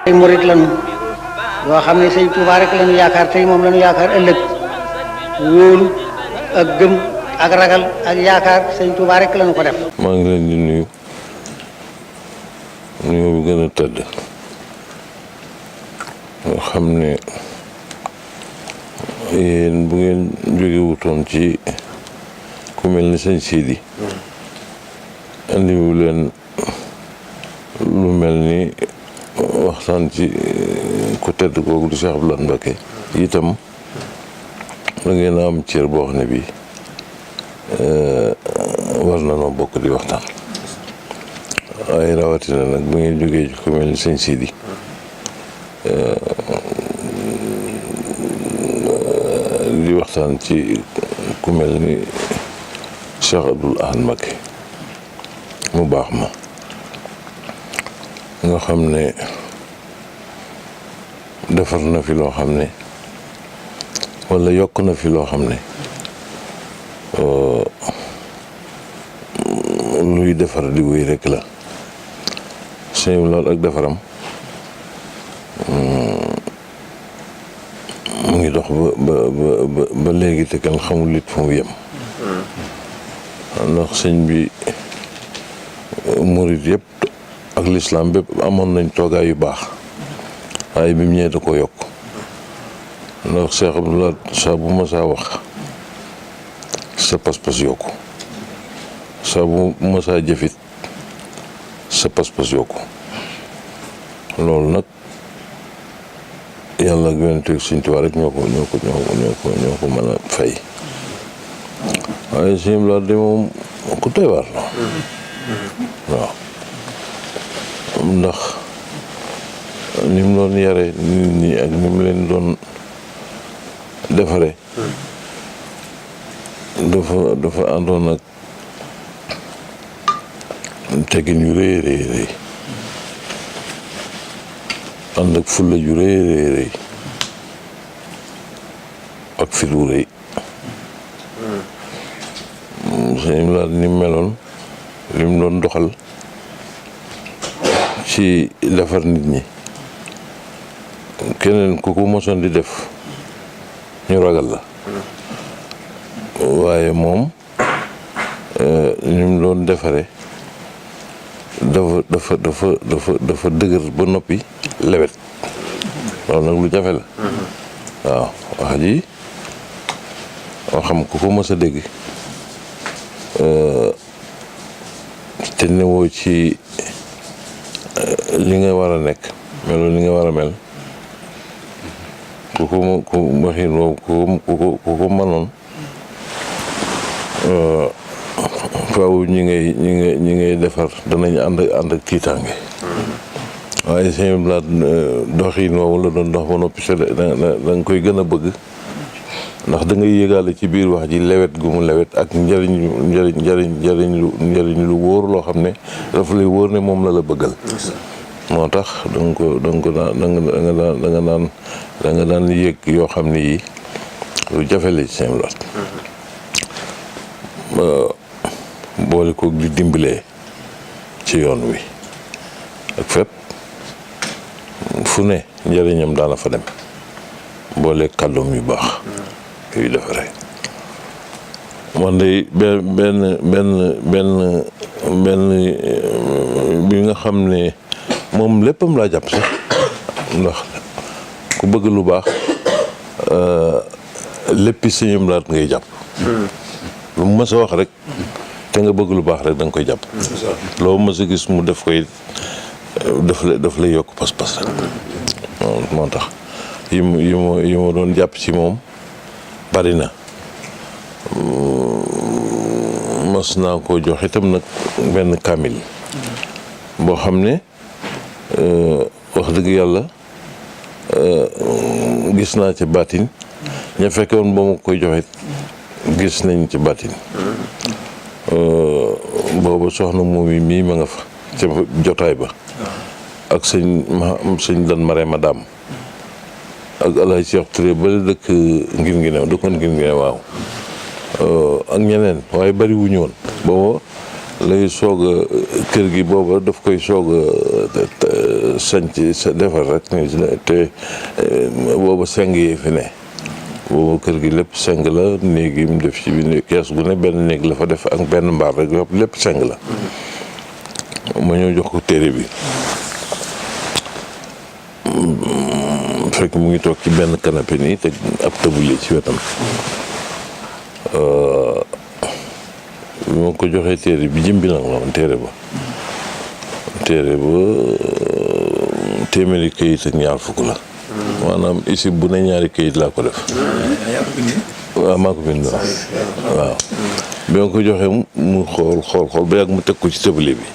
ay murit lañu yoo xam ne sëñ Tuubaa rek lañu yaakaar tey moom lañu yaakaar ëllëg wóolu ak gëm ak ragal ak yaakaar sëñ Tuubaa rek lañu ko def. maa ngi leen di nuyu nuyu bu gën a tëdd nga xam ne yéen bu ngeen jóge wutoon ci ku mel ni sëñ Sidi andiwu leen lu mel ni waxtaan ci ku tedd kooku di Cheikh Abdoulaye Mbacké itam da ngeen a am cër boo xam ne bii war na noo bokk di waxtaan waaye rawatina nag bu ngeen jógee ci ku mel ni sëñ Sidi di waxtaan ci ku mel ni Cheikh Abdoulaye Mbacké mu baax ma nga xam ne defar na fi loo xam ne walla yokk na fi loo xam ne luy defar di wéy rekk la sëñ lool ak defaram mu ngi dox ba léegi te kenn xamul it fu mu yem ndax sëñ bi murit yëpp ak lislaam bépp amoon nañ toogaay yu baax waaye bi mu ñëwee da ko yokk ndax Cheikh Abdoulaye saa bu ma saa wax sa pas-pas yokku saa bu ma saa jëfit sa pas-pas yokku loolu nag yàlla ak yonent ak Sëñ Tuubaa rek ñoo ko mën a fay waaye Sëñ Abdoulaye de moom ku doy waar la waaw ndax ni mu doon yare nit ñi ak ni mu leen doon defare dafa àndoon ak teggin yu rëy rëy ànd ak fulla ju rëy rëy ak fit wu rëy sëñ la ni meloon li mu doon doxal ci defar nit ñi keneen ku ko mosoon di def ñu ragal la waaye moom ni mu doon defare dafa dëgër ba noppi lewet loolu nag lu jafe la waaw wax ji xam ku ko mës a dégg te newoo ci li nga war a nekk meloo li nga war a mel ku waxin woowu ku ko mënoon faaw ñi ngay defar danañ ànd ak tiitaange waaye sëñ blaat doxin woowu la doon dox ba noppi da nga koy gën a bëgg ndax da ngay yëgaale ci biir wax ji lewet gu mu lewet ak njëriñ lu wóor loo xam ne dafa lay wóor ne moom la la bëggal moo tax da nga daan yëg yoo xam ne yi lu jafe la ci seen lot boole ko di dimbalee ci yoon wi ak fépp fu ne njëriñam daana fa dem boole kàddoom yu baax yuy defaree man de benn bi nga xam ne moom léppam laa jàpp sax ndax ku bëgg lu baax léppi sëñam laat ngay jàpp lu mu mës a wax rek te nga bëgg lu baax rek da nga koy jàpp loo mës a gis mu def koy daf lay yokk pas-pas rek moo tax yi ma doon jàpp ci moom bari na mas naa ko jox itam nag benn kaamil boo xam ne wax dëgg yàlla gis naa ci baatin ña fekke woon ba ma koy joxit gis nañ ci baatin booba soxna moom yi mii ma nga fa ca jotaay ba ak sëñ dan mare ma daam ak Alaaji Cheikh Touré ba dëkk ngir ngi new dëkkoon ngir ngi new waaw ak ñeneen waaye bari wuñu woon booba lay soog a kër gi booba daf koy soog a sanc sa defar rek te booba seng yi fi ne booba kër gi lépp seng la néeg yi mu def ci biir kees gu ne benn néeg la fa def ak benn mbaar rek lépp seng la ma ñëw jox ko téere bi fekk mu ngi toog ci benn canapé nii te ab tabulier ci wetam bi ma ko joxee téere bi jëm bi nag la woon téere ba téeméeri këyit ak ñaar fukk la maanaam isib bu ne ñaari këyit laa ko def waaw maa ko bind waaw bi ma ko joxee mu xool ba yàgg mu teg ko ci tabulier bi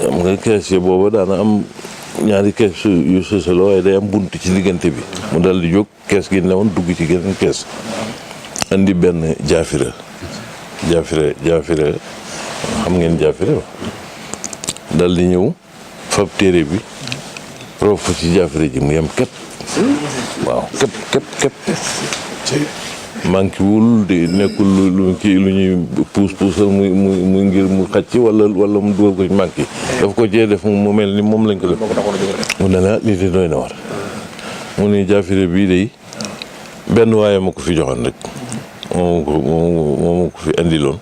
xam nga kees yi booba daana am ñaari kees yu sësaloo waaye day am bunt ci diggante bi mu dal di jóg kees gi newoon dugg ci geneen kees andi benn jaafira xam ngeen jaafira dal di ñëw fab téere bi rof ci jaafira ji mu yem képp waaw képp manqué wul di nekkul lu ñuy puusal muy ngir mu xacc wala mu dugal ko ci manqué daf ko cee def mu mel ni moom lañ ko def mu ne la lii de doy na war mu ne jaafire bii de benn waaye ma ko fi joxoon rek moom ko fi indiloon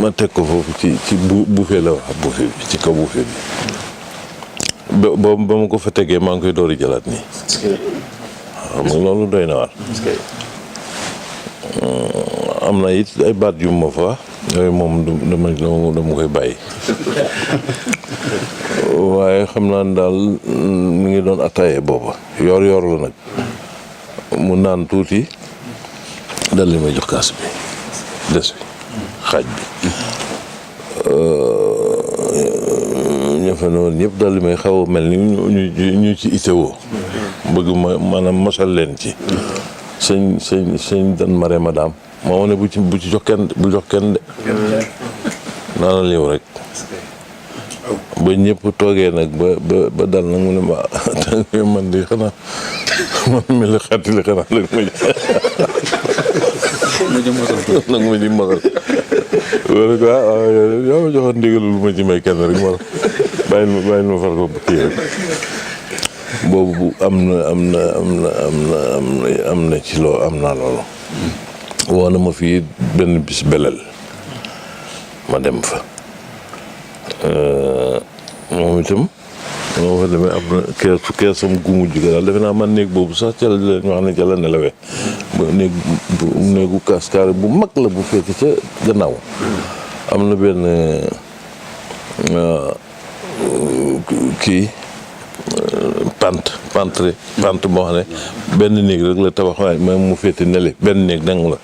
ma teg ko foofu ci buufee la wax buufee bi ci kaw buufee bi ba ma ko fa tegee maa ngi koy door a jëlaat nii xam nga loolu doy na waar am na it ay baat yu ma fa yooyu moom dama koy bàyyi waaye xam naa ne daal mi ngi doon attaaye booba yor la nag mu naan tuuti dal li may jox kaas bi des bi xaaj bi ñëfe na woon ñëpp dal li may xaw a mel ni ñu ci itewoo bëgg ma maanaam mosal leen ci sëñ dan mare madame moo ne bu ci jox kenn de naanal yow rek ba ñëpp toogee nag ba dal nag mu ne ma man di xanaa man mi la xattili xanaa nag ma ji mosal wala quoi yaa ma joxoon ndigalul lu ma ci may kenn rek ma bàyyil ma far ko kii rek boobu am na ci loo am naa loolu woo na ma fii benn bis belel ma dem fa moom itam moo fa demee am na keesam gu mujj ga daal defe naa man néeg boobu sax ca la leen wax ne ca la nelawee néegu kaskaare bu mag la bu fekk ca gannaaw am na benn kii pant boo xam ne benn néeg rek la tabax waaye même mu féete nele benn néeg dang la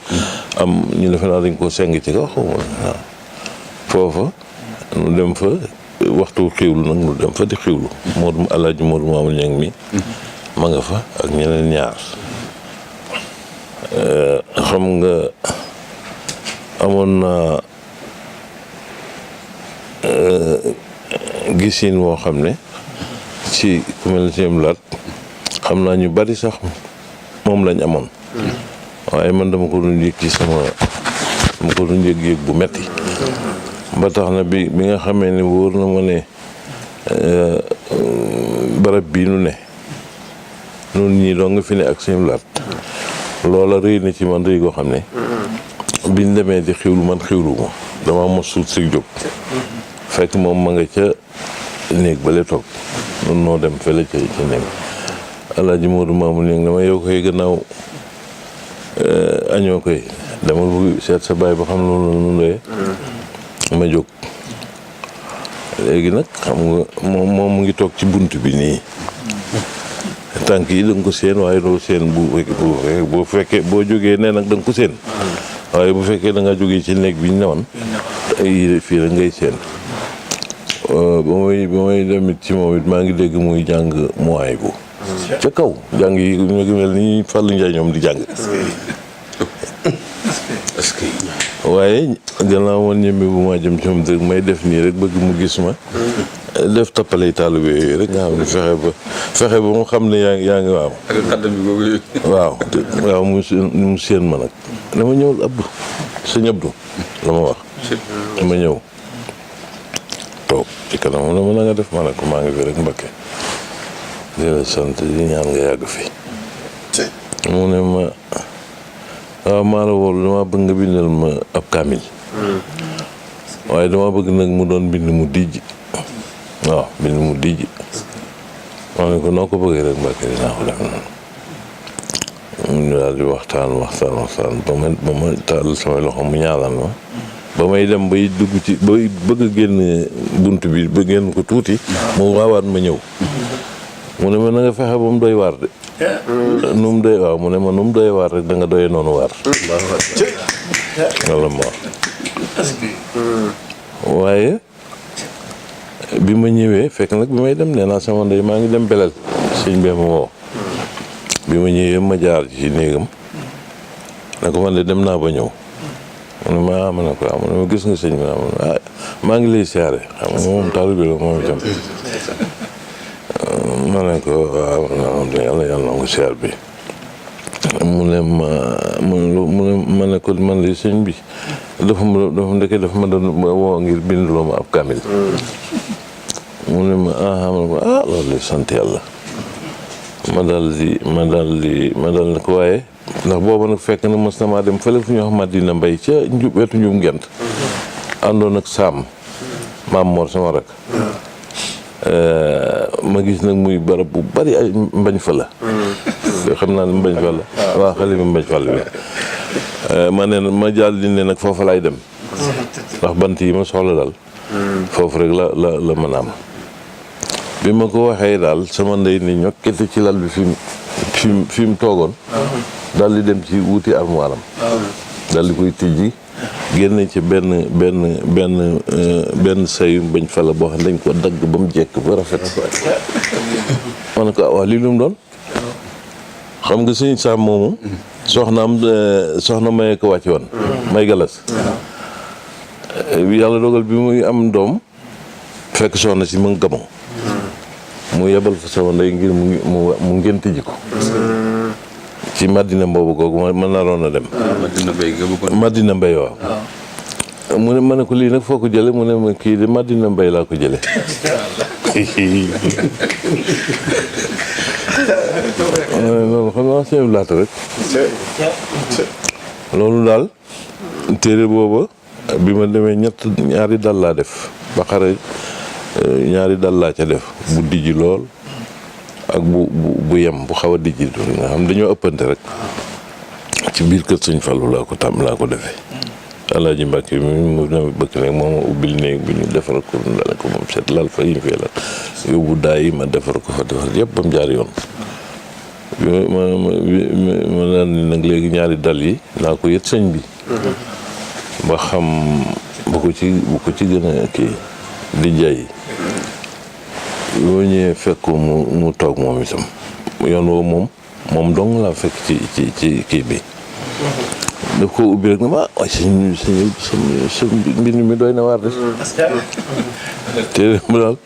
am ñu defe naa dañ ko seng ci kaw xaw ma waaw foofa nu dem fa waxtu xiwlu nag nu dem fa di xiwlu Alaaji Moodu Maamul Ñaŋ mi ma nga fa ak ñeneen ñaar xam nga amoon na gisin woo xam ne ci ku mel ne Sëñ Laat xam naa ñu bari sax moom lañ amoon waaye man dama ko doon yëg yëg bu metti ba tax na bi nga xamee ne wóor na ma ne barab bii nu ne nun ñii doo nga fi ne ak Sëñ Laat loola rëy na ci man rëy goo xam ne biñ demee di xiwlu man xiwlu ma dama mos suut si jóg fekk moom ma nga ca néeg ba le toog nun noo dem fële ca néeg Alaaji Moodu Maamul Ñaŋ dama yow koy gannaaw añoo koy dama bëgg seet sa baay ba xam loolu nu doyee ma jóg léegi nag xam nga moom mu ngi toog ci bunt bi nii tànk yi da nga ko seen waaye doo seen bu fekkee boo jógee nee nag da nga ko seen waaye bu fekkee da nga jógee ci néeg bi ñu newoon ay fii rek ngay seen ba may demit ci moom it maa ngi dégg muy jàng mooy bu ca kaw jàng yi ñu ngi mel ni Fallou Ndiaye ñoom di jàng waaye gannaaw man ñeme bu ma jëm ci moom rek may def nii rek bëgg mu gis ma def tappalay taalibe yooyu rek nga xam ne fexe ba mu xam ne yaa ngi waaw mu seen ma nag dama ñëwul ab sëñ Abdou la ma wax. ma ñëw toog ci kanam mu ne ma na nga def ma ne ko maa ngi fi rek Mbakke di la sant di ñaan nga yàgg fi. mu ne ma waaw maa la wóolu dama bëgg nga bindal ma ab kaamil. waaye dama bëgg nag mu doon bind mu dijj. waaw bind mu dijj. ma ne ko noo ko bëggee rek Mbakke dinaa ko def noonu. ñu daal di waxtaan ba ma taal samay loxo mu ñaanal ma. ba may dem bay dugg ci bay bëgg a génn bunt bi ba génn ko tuuti. mu waawaat ma ñëw. mu ne ma na nga fexe ba mu doy waar de. nu mu doy waaw mu ne ma nu mu doy waar rek da nga doyee noonu waar. walla ma waaye bi ma ñëwee fekk nag bi may dem nee naa sama ndey maa ngi dem belal sëñ bee ma woo. bi ma ñëwee ma jaar ci néegam ne ko man de dem naa ba ñëw. mu ne ma ma ne ko mu ne ma gis nga sëñ bi maa ngi lay siyaare xam nga moom taalibe la moom itam. ma ne ko waaw yàlla na ko siyaar bi. mu ne ma ne ko man de sëñ bi dafa ma doon woo ngir binduloo ma ab kaamil. mu ne ma ma ne ko loolu sant yàlla. ma dal di ko waaye ndax booba nag fekk na mos na maa dem fële fu ñuy wax Madina Mbay ca wetu njum gent àndoon ak Saam Maam Mor sama rak ma gis nag muy barab bu bari ay mbañ fa la xam naa ne mbañ fa la waaw xale bi mbañ fa la bi ma ne ma jàll di ne nag foofa laay dem ndax bant yi ma soxla daal foofu rek la mën a am. bi ma ko waxee daal sama ndey ni ñokkete ci lal bi fi mu toogoon daal di dem ci wuti armoire am daal di koy tijji génne ci benn sayu bañ fa la boo xam ne dañ ko dagg ba mu jekk ba rafet. ma ne ko waaw lii lu mu doon xam nga sëñ Saam moomu soxna Maye ko wàcc woon May Galas yàlla dogal bi muy am doom fekk soxna si mu gamoo mu yebal fa sama ndey ngir mu ngénte ji ko ci Madina boobu googu ma naroon a dem. Madina Mbay waaw. mu ne ma ne ko lii nag foo ko jële mu ne ma kii de Madina Mbay laa ko jële loolu xam naa seen laata rek loolu daal téere booba bi ma demee ñaari dal laa def ba xare ñaari dal laa ca def bu dijji lool ak bu yem bu xaw a dijji nga xam dañoo ëppante rek ci biir kër sëñ Fallu laa ko defee. Alaaji Mbàkke mi mu ne bëgg nag moom ma ubbil néeg bi ñu defar ko dala ko moom seet lal fa yi ñu fee la yóbbu daay yi ma defar ko fa defar yëpp ba mu jaar yoon. ma naan ni nag léegi ñaari dal yi naa ko yët sëñ bi ba xam bu ko ci gën a kii di jaay yoo ñëwee fekk mu toog moom itam yoon woowu moom dong laa fekk ci kii bi daf ko ubbi rek na ma waaye sa mbind mi doy na waar de te mu daal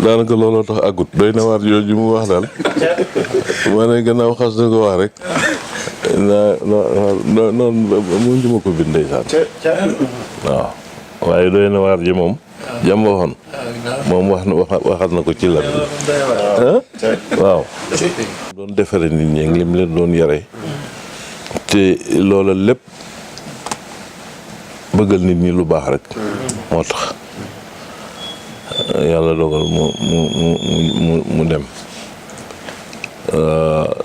daanaka looloo tax àggut doy na waar jooju mu wax daal ma ne gannaaw xas na ko wax rek noonu mu njuma ko bind ndeysaan waaw waaye doy na waar ji moom jam waxoon moom waxat na ko ci lan waaw doon defare nit ñi ngi lim leen doon yare te loola lépp bëggal nit ñi lu baax rek moo tax yàlla dogal mu dem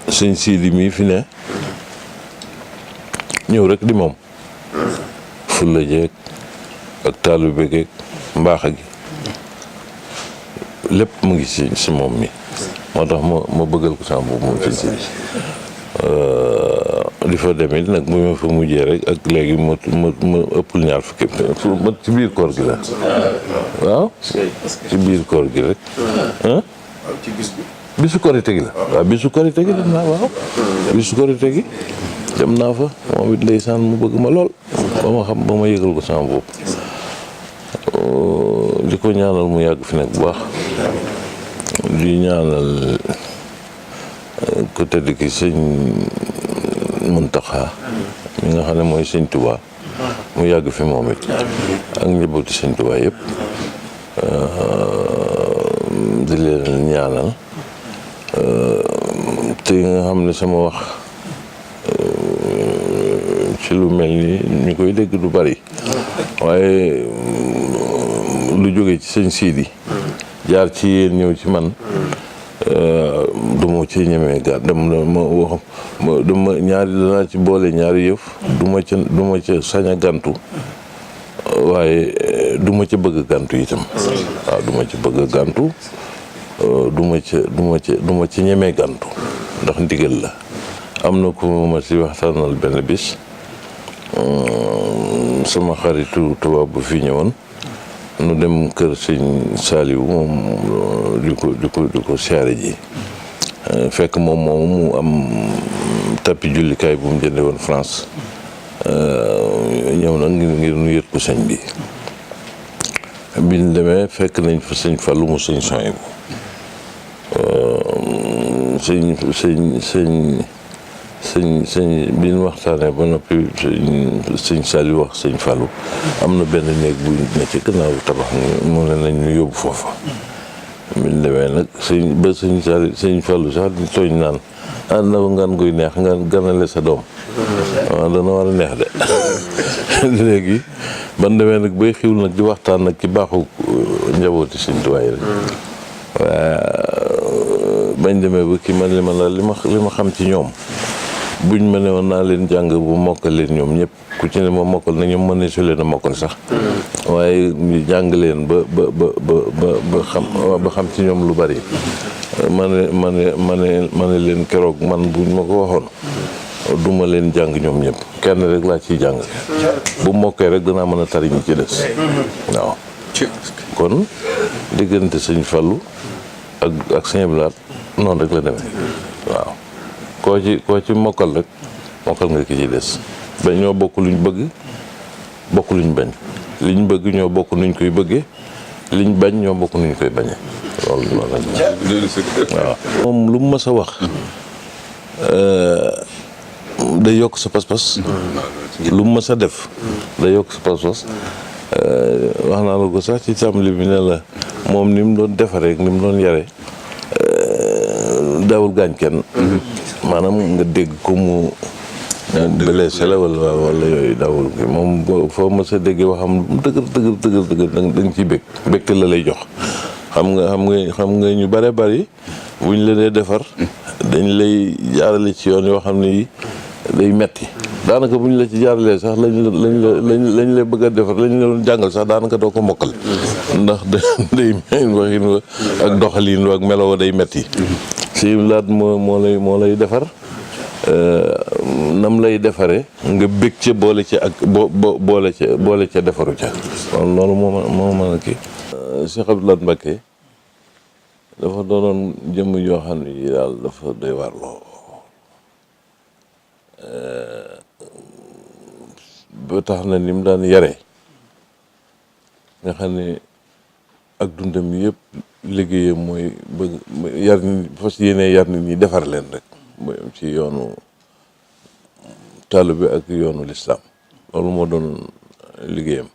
sëñ Sidi mii fi ne ñëw rek di moom fulla jeeg ak taalibe geeg mbaax gi lépp mu ngi si moom mi moo tax ma bëggal ko sama boobu moom sëñ Sidi di fa demee nag bu ma fa mujjee rek ak léegi ma ëppul ñaar fukki ci biir koor gi la waaw ci biir koor gi rek bisu korite gi la waaw bisu korite gi dem naa waaw bisu korite gi dem naa fa moom it ndeysaan mu bëgg ma lool ba ma yëgal ko sama bopp di ko ñaanal mu yàgg fi nag bu baax di ñaanal ko tedd ki sëñ Muntaxa mi nga xam ne mooy sëñ Tuubaa mu yàgg fi moom it ak njabooti sëñ Tuubaa yëpp di leen ñaanal te nga xam ne sama wax ci lu mel ni ñu koy dégg du bari waaye lu jóge ci sëñ Sidi jaar ci yéen ñëw ci man du ma ci ñemee gàtt dama ñaari danaa ci boole ñaari yëf du ma ca sañ a gàntu waaye du ma ca bëgg a gàntu itam waaw du ma ca bëgg a gàntu du ma ci ñemee gàntu ndax ndigal la. am na ku ma ci waxtaanal benn bis sama xaritu tubaab bu fi ñëwoon nu dem kër sëñ Saliou moom di ko siyaare ji fekk moom mu am tapis jullikaay bu mu jënde woon France ñëw nag ngir nu yët ko sëñ bi biñ demee fekk nañ fa sëñ Fallou mu sëñ Sohaybu sëñ bi ñu waxtaanee ba noppi sëñ Saliou wax sëñ Fallou am na benn néeg bu ne ci gannaaw tabax ni mu ne nañ ñu yóbbu foofa biñ demee nag sëñ Fallou sax di tooñ naan na ngaan guy neex nga ganale sa doom waaw dana war a neex de léegi ban demee nag bay xiwul nag di waxtaan nag ci baaxu njabooti sëñ Tuubaa rek waaye bañ demee ba kii man li ma xam ci ñoom buñ ma ne woon naa leen jàng bu mokkal leen ñoom ñëpp ku ci ne ma mokkal na ñoom mën ne su leen a mokkal sax waaye ñu jàng leen ba xam ci ñoom lu bari ma ne leen keroog man buñ ma ko waxoon duma leen jàng ñoom ñëpp kenn rek laa ciy jàng bu mokkee rek danaa mën a tari ñi ci des waaw kon diggante sëñ Fallou ak sëñ Blaat noonu rek la demee waaw koo ci mokkal rek mokkal nga ki ci des ba ñoo bokk luñ bëgg bokk luñ bañ liñ bëgg ñoo bokk nuñ koy bëggee liñ bañ ñoo bokk nuñ koy bañee loolu noonu waaw moom lu mu mës a wax day yokk sa pas-pas lu mu mës a def day yokk sa pas-pas wax naa la ko sax ci tàmbali bi ne la moom ni mu doon defaree ni mu doon yare daawul gaañ kenn maanaam nga dégg ko mu blessé la wala yooyu daawul ki moom foo ma sa déggee waxam dëgër da nga ciy bégte la lay jox xam nga ñu bare bari buñ la dee defar dañ lay jaarale ci yoon yoo xam ne day metti daanaka buñ la ci jaaralee sax lañ lay bëgg a defar lañ la doon jàngal sax daanaka doo ko mokkal ndax day waxin wa ak doxalin wa ak melo wa day metti si laat moo lay defar nam lay defare nga bég ca boole ca ak boole ca defaru ca kon loolu moo mën a kii Cheikh Abdou Lahad Mbacké dafa doonoon jëmm yoo xam ne yi daal dafa doy waar loo ba tax na ni mu daan yare nga xam ne ak dundam yëpp liggéeyam mooy bëgg yar nit fas yéene yar nit ñi defar leen rek mooy am ci yoonu taalibe bi ak yoonu lislaam loolu moo doon liggéeyam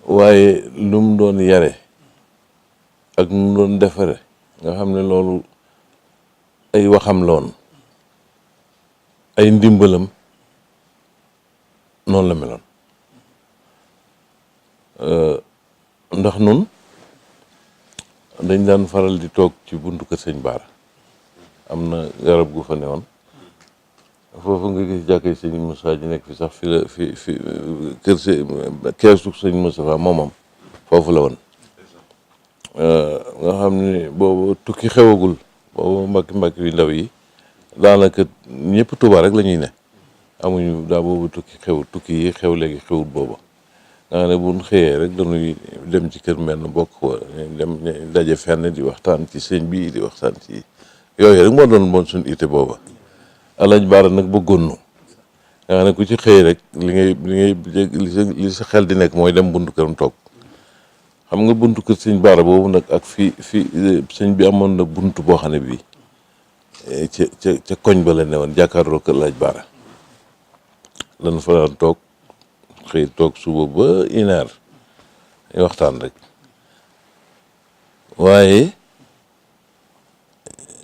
waaye lu mu doon yare ak nu mu doon defare nga xam ne loolu ay waxam la woon ay ndimbalam noonu la meloon ndax nun dañ daan faral di toog ci buntu kër sëñ Baara am na garab gu fa newoon foofu nga gis jàkkee sëñ Moussa ji nekk fi sax fi kër keesu sëñ Moustapha moomam foofu la woon nga xam ne boobu tukki xewagul boobu mbakki yu ndaw yi daanaka ñëpp Tuubaa rek la ñuy ne amuñu daa boobu tukki yi xew léegi xewul booba nga xam ne buñ xëyee rek dañuy dem ci kër mel na bokk dem daje fenn di waxtaan ci sëñ bi di waxtaan ci yooyu rek moo doon suñ ité booba Alaaji Baara nag bëggoon nu nga xam ne ku ci xëy rek li sa xel di nekk mooy dem buntu këram toog xam nga buntu kër sëñ Baara boobu nag ak fi sëñ bi amoon na buntu boo xam ne bii ca koñ ba la ne woon jàkkaarloo kër Alaaji Baara lan fa daan toog xëy toog suba ba 1 heure waxtaan rek waaye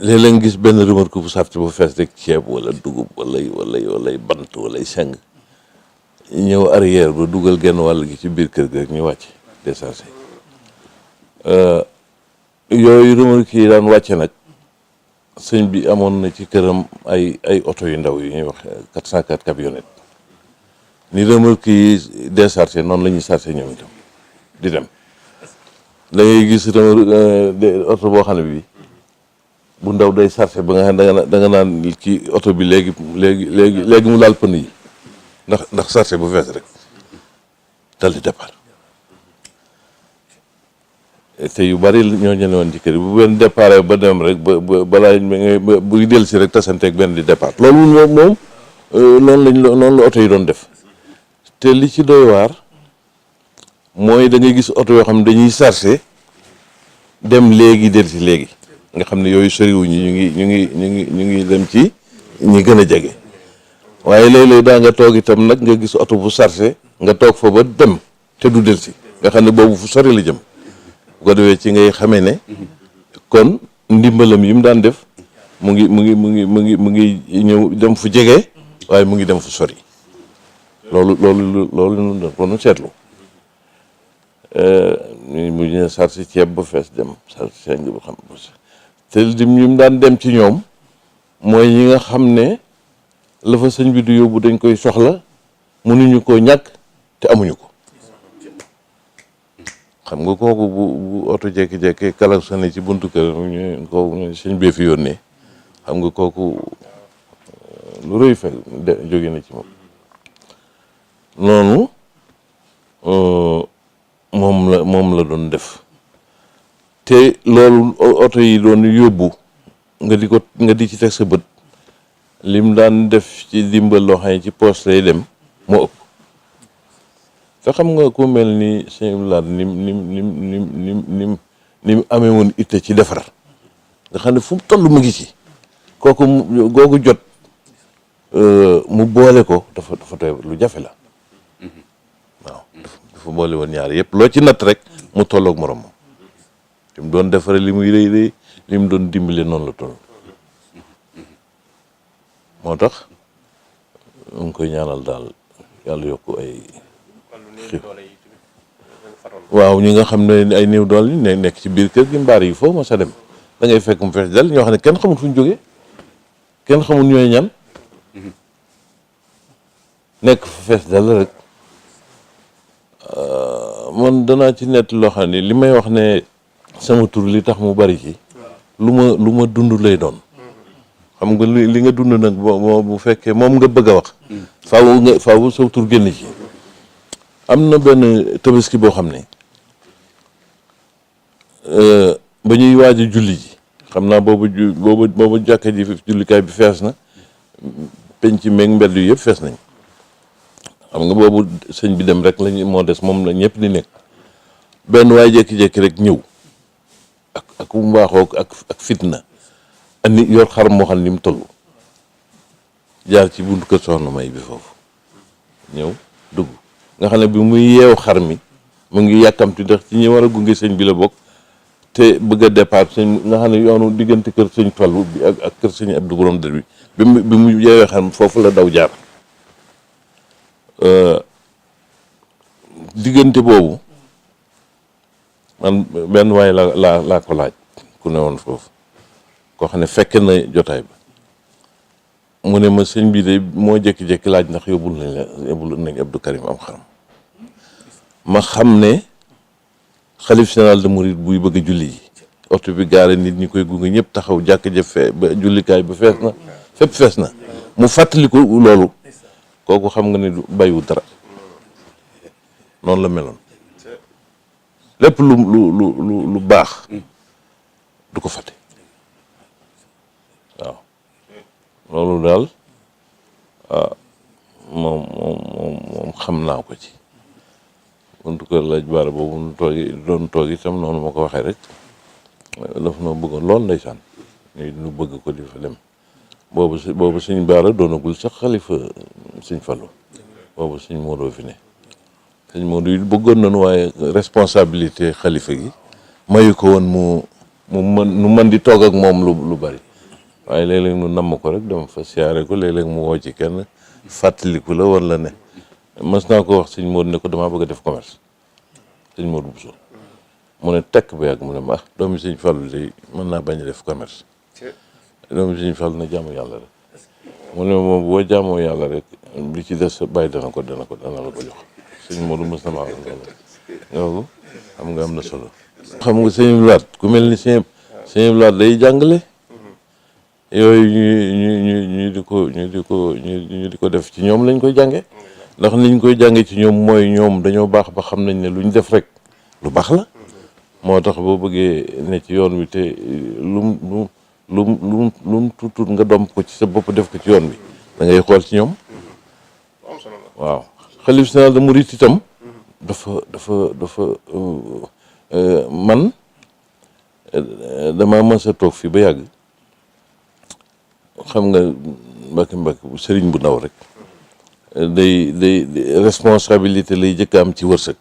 léeg-léeg nga gis benn remorque bu sàfte bu fees rek ceeb wala dugub wala bant wala seng ñëw arrière ba dugal genn wàll gi ci biir kër gi rek ñu wàcc déchargé yooyu remorque yi daan wàcce nag sëñ bi amoon na ci këram ay oto yu ndaw yu ñuy wax 404 camionnette ni remorque yi déchargé noonu la ñuy chargé ñoom itam di dem da ngay gis oto boo xam ne bi bu ndaw day chargé ba nga xam da nga naan ci oto bi léegi mu laal pneu yi ndax chargé bu fees rek dal di départ te yu bari ñoo ñëne woon ci kër yi bu benn départ ba dem rek balaa buy dellu si rek tasanteeg benn di départ loolu moom noonu la oto yi doon def te li ci doy waar mooy da ngay gis oto yoo xam ne dañuy chargé dem léegi dellu si léegi nga xam ne yooyu soriwuñu ñu ngi dem ci ñi gën a jege waaye léeg-léeg daa nga toog itam nag nga gis oto bu chargé nga toog fa ba dem te du dellu si nga xam ne boobu fu sori la jëm bu ko defee ci ngay xamee ne kon ndimbalam yi mu daan def mu ngi ñëw dem fu jege waaye mu ngi dem fu sori loolu doon seetlu mu ñu sarsi ceeb ba fees dem sarsi seng ba xam te dim ñu daan dem ci ñoom mooy ñi nga xam ne la fa sëñ bi du yóbbu dañ koy soxla mënuñu koo ñàkk te amuñu ko xam nga kooku bu oto jekki-jekki klaxonné ci buntu kër kooku sëñ bee fi yónnee xam nga kooku lu rëy fekk jóge na ci moom noonu moom la doon def te loolu oto yi doon yóbbu nga di ci teg sa bët lim daan def ci dimbal loo xam ne ci poos lay dem moo ëpp te xam nga ku mel ni sëñ Laat ni amee woon itte ci defar nga xam ne fu mu toll mu ngi ci kooku googu jot mu boole ko dafa doy lu jafe la waaw dafa boole woon ñaar yëpp loo ci natt rek mu tolloog morom moom li mu doon defare li muy rëy rëy li mu doon dimbale noonu la toll moo tax mu ngi koy ñaanal daal yàlla yokk ay waaw ñi nga xam ne ay néew doole yi nekk ci biir kër gi mbaar yi foofu ma sa dem da ngay fekk mu fees dal ñoo xam ne kenn xamul fu ñu jógee kenn xamul ñooy ñan nekk fa fees dal rek man danaa ci nett loo xam ne li may wax ne sama tur li tax mu bari ci lu ma dund lay doon xam nga li nga dund nag bu fekkee moom nga bëgg a wax faaw sa tur génn ci am na benn tabaski boo xam ne ba ñuy waaj a julli ji xam naa boobu jàkka ji jullikaay bi fees na penc meeg mbedd yu yëpp fees nañ xam nga boobu sëñ bi dem rek lañu moo des moom la ñëpp di nekk benn waay jékki-jékki rek ñëw ak mbaaxoo ak fitna andi yor xar moo xam ni mu toll jaar ci buntu kër soxna May bi foofu ñëw dugg nga xam ne bi muy yeew xar mi mu ngi yàkkamti ndax ci ñi war a gunge sëñ bi la bokk te bëgg a départ sëñ nga xam ne yoonu diggante kër sëñ Fallu bi ak kër sëñ Abdou Borom Dër bi bi mu yeewee xar mi foofu la daw jaar diggante boobu man benn waay laa ko laaj ku ne woon foofu koo xam ne fekk na jotaay ba mu ne ma sëñ bi de moo jékki-jékki laaj ndax yóbbul nañ Abdou Karim am xaram ma xam ne xalif général de Mouride buy bëgg a julli ji oto bi gaare nit ñi koy gunge ñëpp taxaw jàkk ja ba jullikaay ba fees na fépp fees na mu fàttaliku loolu kooku xam nga ne du bàyyiwu dara noonu la meloon lépp lu baax du ko fàtte waaw loolu daal moom xam naa ko ci buntu kër laaj baara boobu nu doon toog itam noonu ma ko waxee rek daf noo bëggoon lool ndeysaan ñu bëgg ko di fa dem boobu suñ baara doonagul sax xalifa suñ Fallu boobu suñ Modou fi ne sëñ Modou yi bëggoon nañu waaye responsabilité xalifa gi mayu ko woon mu mën di toog ak moom lu bari waaye léeg-léeg nu namm ko rek dama fa siyaare ko léeg-léeg mu woo ci kenn fàttaliku la wala ne mas naa ko wax sëñ Modou ne ko damaa bëgg a def commerce sëñ Modou Bousso mu ne tekk ba yàgg mu ne ma doomi sëñ Fallu day mën naa bañ a def commerce doomi sëñ Fallu na jaamu yàlla rek mu ne moom boo jaamoo yàlla rek li ci des bàyyi dana la ko jox sëñ Modou mës na maa wax loolu xam nga am na solo xam nga sëñ Blaat ku mel ni sëñ Blaat day jàngale yooyu ñu di ko def ci ñoom lañ koy jànge ndax niñ koy jànge ci ñoom mooy ñoom dañoo baax ba xam nañ ne lu ñu def rek lu baax la moo tax boo bëggee ne ci yoon wi te lum tuut nga domp ko ci sa bopp def ko ci yoon wi da ngay xool ci ñoom waaw xalif général de Mouride itam dafa man dama mës a toog fii ba yàgg xam nga mbakki bu sëriñ bu ndaw rek day responsabilité lay jëkk am ci wërsëg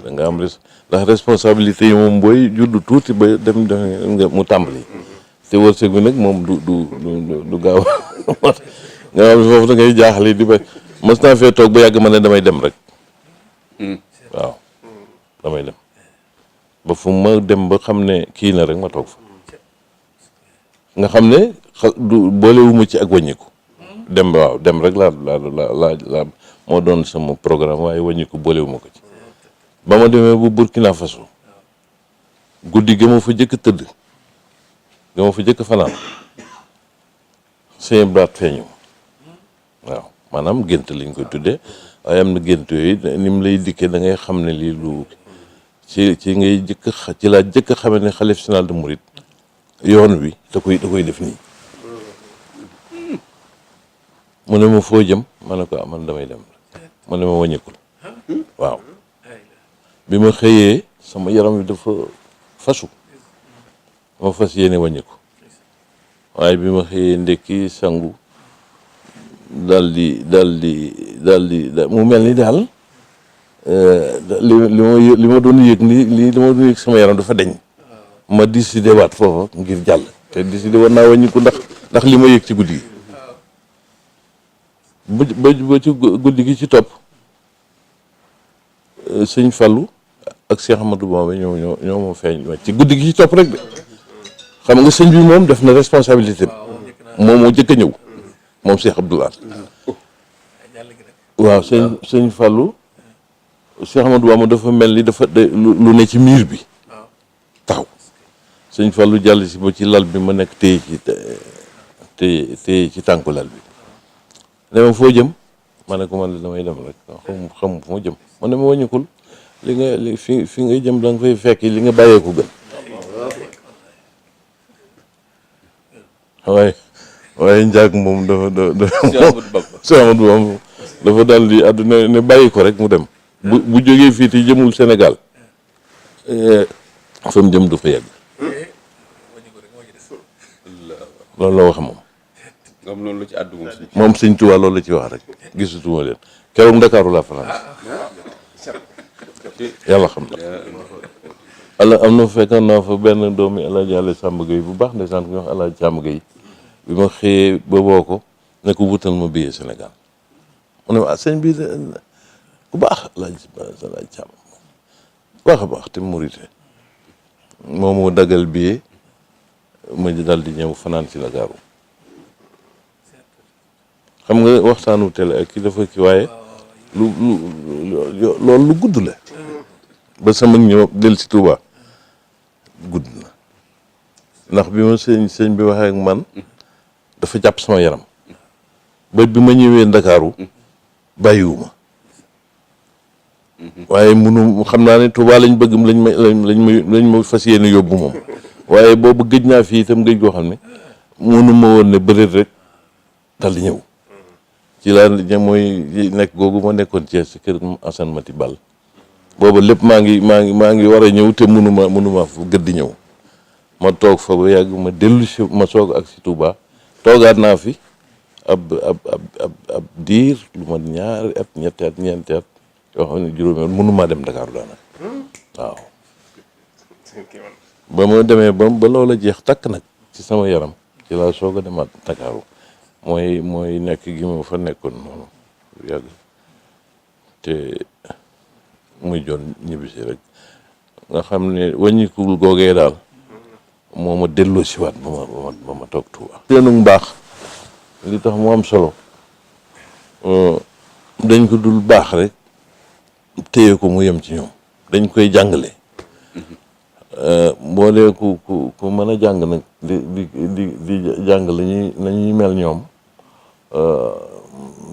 da nga am ndax responsabilité yi moom booy juddu tuuti ba dem nga mu tàmbali te wërsëg bi nag moom du gaaw nga xam ne foofu da ngay jaaxle di ba mës naa fee toog ba yàgg ma ne damay dem rek waaw damay dem ba fu ma dem ba xam ne kii na rek ma toog fa nga xam ne boolewuma ci ak wàññiku dem waaw dem rek laa moo doon sama programme waaye wàññiku boolewuma ko ci ba ma demee bu Burkina Faso guddi ga ma fa jëkk tëdd ga ma fa jëkk fanaan sëñ Blaat feeñu waaw maanaam gént lañ koy tuddee waaye am na gént yooyu ni mu lay dikkee da ngay xam ne lii lu ci ngay ci laa jëkk xamee ne xalif général de Mouride yoon wi da koy def nii mu ne ma foo jëm ma ne ko man damay dem mu ne ma wàññikul waaw bi ma xëyee sama yaram wi dafa fasu ma fas yéene wàññiku waaye bi ma xëyee ndekki sangu daal di mu mel ni daal li ma doon yëg li ma doon yëg sama yaram dafa deñ ma décidé waat foofa ngir jàll te décidé war naa wàññiku ndax li ma yëg ci guddi gi ba ci guddi gi ci topp sëñ Fallou ak Cheikh Amadou Bamba ñoo ma feeñ ci guddi gi ci topp rek de xam nga sëñ bi moom def na responsabilité moom moo jëkk a ñëw moom Cheikh Abdoulaye waaw sëñ Fallou Cheikh Amadou Bamba dafa mel ni dafa lu ne ci miir bi taxaw sëñ Fallou jàll si ba ci lal bi ma nekk téye ci tànku lal bi dama foo jëm ma ne ko man damay dem rek xam fu ma jëm ma ne ma wàññikul li fi ngay jëm da nga fay fekk li nga bàyyeeku gën waaye njaag moom dafa daal di àdduna ne bàyyi ko rek mu dem bu jógee fii te jëmul Sénégal fa mu jëm du fa yegg loolu la wax moom loolu ci àddu moom sëñ Tuubaa loolu la ci wax rek gisatuma leen keroog Ndakaaru laa fanaan yàlla xam na am na fekkoon naa fa benn doomi Alaaji Àlla Sàmb Gay bu baax ndeysaan ku ñuy wax Alaaji Sàmb Gay bi ma xëyee ba boo ko ne ko wutal ma billet Sénégal mu ne ma sëñ bi ku baax Alaaji Sàmb baax a baax te murite moom moo daggal billet ma dal di ñëw fanaan ci Ndakaaru xam nga waxtaanu télé ak ki dafa ki waaye loolu lu gudd la ba sama ñëw del ci Touba gudd na ndax bi ma sëñ bi waxee ak man dafa jàpp sama yaram ba bi ma ñëwee Ndakaaru bàyyiwuma waaye munu xam naa ne Touba lañ bëgg lañ ma fas yéene yóbbu moom waaye boobu gëj naa fii itam gëj goo xam ne munu ma woon ne bëreet rek dal di ñëw ci laa mooy nekk googu ma nekkoon Thiès ci kër Assane Mati Ball booba lépp maa ngi war a ñëw te mënuma fu gëdd di ñëw ma toog fa ba yàgg ma dellu si ma soog ak si Touba toogaat naa fi ab diir lu ma ñaari at ñetti at ñeenti at yoo xam ne juróomi mënumaa dem Dakar daanaka waaw. ba ma demee ba loola jeex takk nag ci sama yaram ci laa soog a demaat Dakar mooy nekk gi ma fa nekkoon noonu yàgg te muy joon ñibbisi rek nga xam ne wàññikul googee daal moo ma delloo si waat ba ma toog Tuuba. seenu mbaax li tax mu am solo dañ ko dul baax rek téye ko mu yem ci ñoom dañ koy jàngale boo dee ku mën a jàng nag di jàng lañuy mel ñoom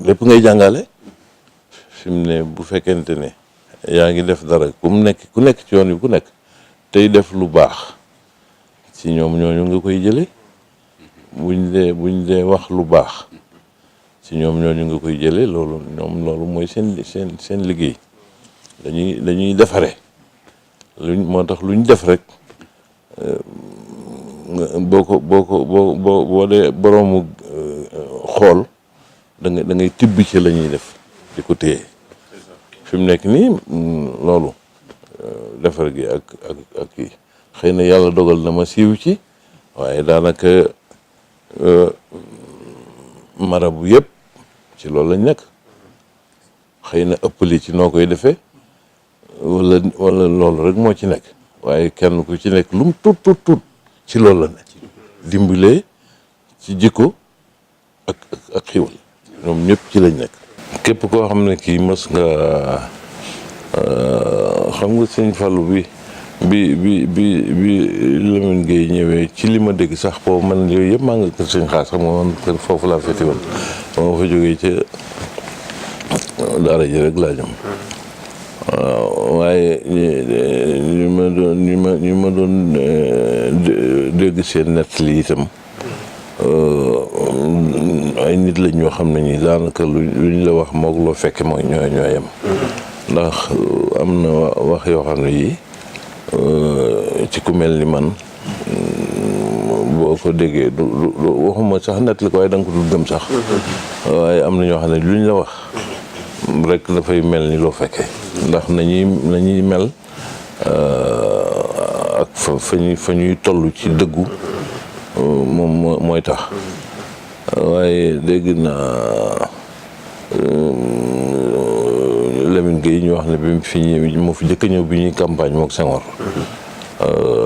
lépp ngay jàngale fi mu ne bu fekkente ne yaa ngi def dara ku nekk ci yoon wi ku nekk tey def lu baax ci ñoom ñooñu nga koy jële buñ dee wax lu baax ci ñoom ñooñu nga koy jële loolu mooy seen liggéey dañuy defare moo tax luñ def rek boo dee boroomu xool da ngay tibb ci la ñuy def di ko téye fi mu nekk nii loolu defar gi ak kii xëy na yàlla dogal na ma siiw ci waaye daanaka marabu yëpp ci loolu lañ nekk xëy na ëppali ci noo koy defee wala loolu rek moo ci nekk waaye kenn ku ci nekk lu mu tuut ci loolu la ne dimbalee ci jikko ak xiwal ñoom ñëpp ci lañ nekk. képp koo xam ne kii mës nga xam nga sëñ Fallou bi Lamine Gueye ñëwee ci li ma dégg sax boobu man yooyu yëpp maa nga kër sëñ Xaas xam nga man kër foofu laa féete woon ba ma fa jógee ca daara ji rek laa jëm waaye ñu ma doon dégg seen nettali itam ay nit lañ ñoo xam ne ñi daanaka luñ la wax moog loo fekke mooy ñooyam ndax am na wax yoo xam ne yii ci ku mel ni man boo ko déggee waxuma sax nettali ko waaye da nga ko dul gëm sax waaye am na ñoo xam ne luñ la wax rek dafay mel ni loo fekkee ndax nañuy mel ak fa ñuy toll ci dëggu moom mooy tax waaye dégg naa Lamine Gueye ñu wax ne bi mu fi ñëw moo fi jëkk a ñëw bi ñuy campagne mook Senghor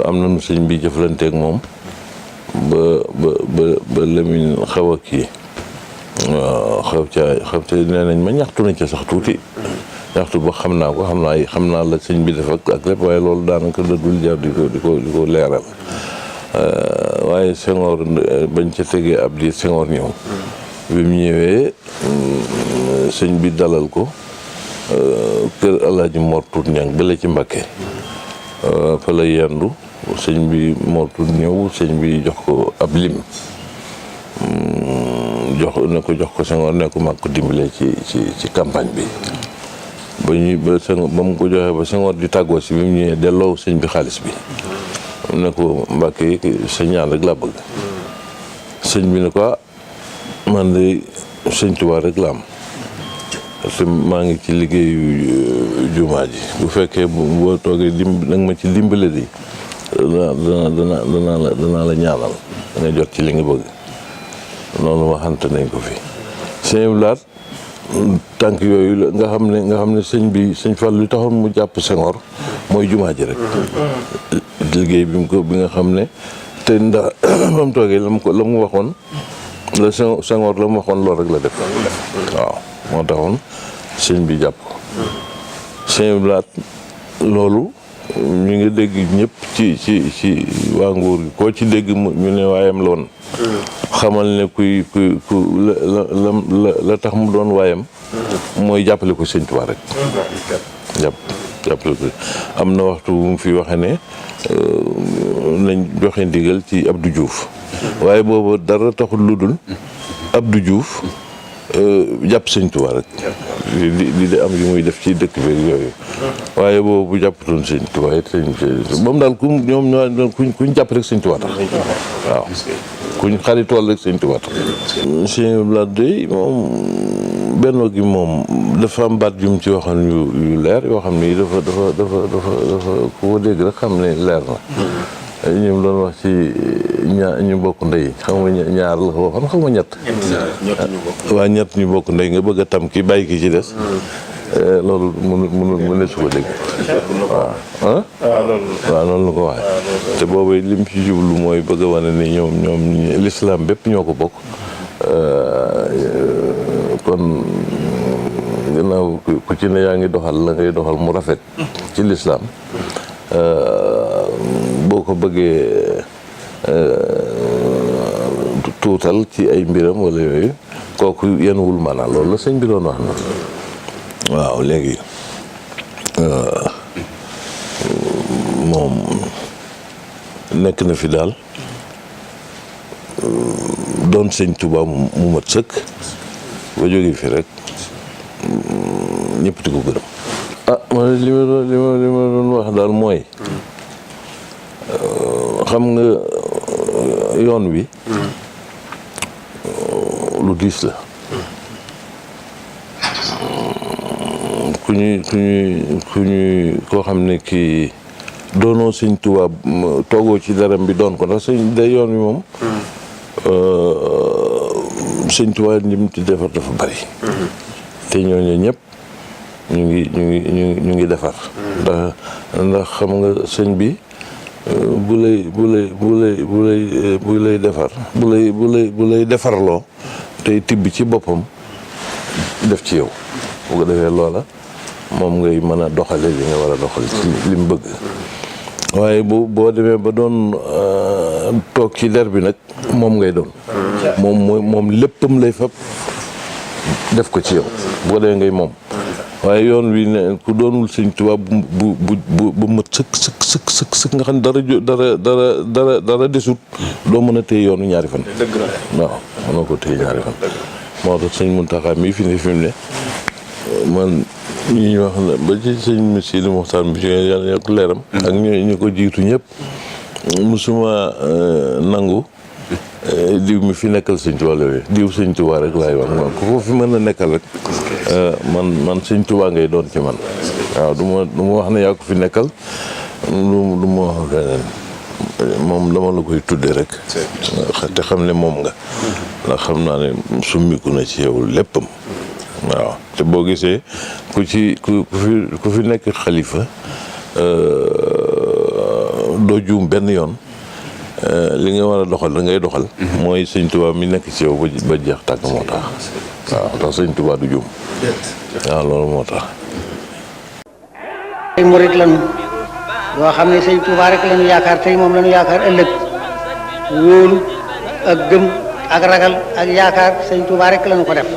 am na nu sëñ bi jëflanteeg moom ba Lamine xaw a kii waaw xaw ca nee nañ ma ñaxtu nañ ca sax tuuti ñaxtu ba xam naa la sëñ bi def ak lépp waaye loolu daanaka dëddul jar di ko leeral waaye Senghor bañ ca tegee ab diir Senghor ñëw bi mu ñëwee sëñ bi dalal ko kër Alaaji Mor Tuut Ñang bële ci Mbàkke fa la yendu sëñ bi Mor Tuut ñëw sëñ bi jox ko ab lim jox ko Senghor ne ko mag ko dimbale ci campagne bi ba mu ko joxee ba Senghor di tàggoo si bi mu ñëwee delloo sëñ bi xaalis bi ne ko Mbàkke sa ñaan rek laa bëgg sëñ bi ne ko man de sëñ Tuubaa rek la am te maa ngi ci liggéeyu jumaa ji bu fekkee boo toogee nag ma ci dimbale di danaa la ñaanal da nga jot ci li nga bëgg noonu waxante nañ ko fi sëñ Blaat tànk yooyu nga xam ne sëñ Fall li taxoon mu jàpp Senghor mooy jumaa ji rek liggéey bi nga xam ne te ndax ba mu toogee la mu waxoon la Senghor la mu waxoon loolu rek la def waaw moo taxoon sëñ bi jàpp ko sëñ Blaat loolu ñu ngi dégg ñëpp ci waa nguur gi koo ci dégg ñu ne waayam la woon xamal ne ku la tax mu doon waayam mooy jàppale ko sëñ Tuubaa rek jàppale ko am na waxtu bu mu fi waxe ne nañ joxe ndigal ci Abdou Diouf waaye boobu dara taxul lu dul Abdou Diouf jàpp sëñ Tuubaa rek di am yu muy def ci dëkk bi yooyu waaye boobu bu jàppatoon sëñ Tuubaa it moom daal kuñ jàpp rek sëñ Tuubaa tax waaw kuñ xaritool rek sëñ Tuubaa tax. sëñ Abdoulaye moom Benno gi moom dafa am baat yu mu ci waxoon yu leer yoo xam ni dafa ku ko dégg rek xam ne leer na. ñu doon wax ci ñu bokk ndey xam nga ñaar la ko waxoon xam nga ñett. waa ñett ñu bokk ndey nga bëgg a tam ki bàyyi ki ci des. loolu mënu su ko dégg. waaw waaw loolu la ko waxee. te boobu lim ci jublu mooy bëgg a wane ni ñoom l'islam bépp ñoo ko bokk. kon gannaaw ku ci ne yaa ngi doxal la ngay doxal mu rafet. ci l'islam boo ko bëggee tuutal ci ay mbiram wala yooyu kooku yenuwul maanaam loolu la sëñ bi doon wax na. waaw léegi moom nekk na fi daal doon sëñ Tuubaa mu mat sëkk ba jóge fi rek ñëpp di ko gërëm. man li ma doon wax daal mooy xam nga yoon wi lu diis la. ku ñuy koo xam ne kii doonoo sëñ Tuubaa toogoo ci daram bi doon ko ndax sëñ day yoon wi moom sëñ Tuubaa ñim ci defar dafa bari. te ñooñu ñëpp ñu ngi defar. ndax xam nga sëñ bi bu lay defar bu lay defarloo tey tibb ci boppam def ci yow bu ko defee loola moom ngay mën a doxale li nga war a doxal ci li mu bëgg. waaye boo demee ba doon toog ci der bi nag moom ngay doon. moom léppam lay fab def ko ci yow bu ko defee ngay moom. waaye yoon wi ne ku doonul sëñ Tuubaa bu mat sëkk nga xam ne dara desut doo mën a téye yoonu ñaari fan. dëgg la waaw mënoo ko téye ñaari fan. moo tax sëñ Muntaxa mii fi ne man ñi wax na ba ci sëñ Sidi Moxtaar bi ci yàlla yokk leeram. ak ñu ko jiitu ñëpp musuma nangu diw mi fi nekkal sëñ Tuubaa la diw sëñ Tuubaa rek laay wax man ku ko fi mën a nekkal rek man sëñ Tuubaa ngay doon ci man. waaw du ma wax ne yaa ko fi nekkal du ma wax leneen moom dama la koy tudde rek te xam ne moom nga ndax xam naa ne summiku na ci yow léppam. waaw te boo gisee ku fi nekk xalifa doo juum benn yoon li nga war a doxal da ngay doxal. mooy sëñ Tuubaa mi nekk ci yow ba jeex tàkk moo tax. waaw tax sëñ Tuubaa du juum. waaw loolu moo tax. ay murit lañu yoo xam ne sëñ Tuubaa rek lañu yaakaar tey moom lañu yaakaar ëllëg wóolu ak gëm ak ragal ak yaakaar sëñ Tuubaa rek lañu ko def.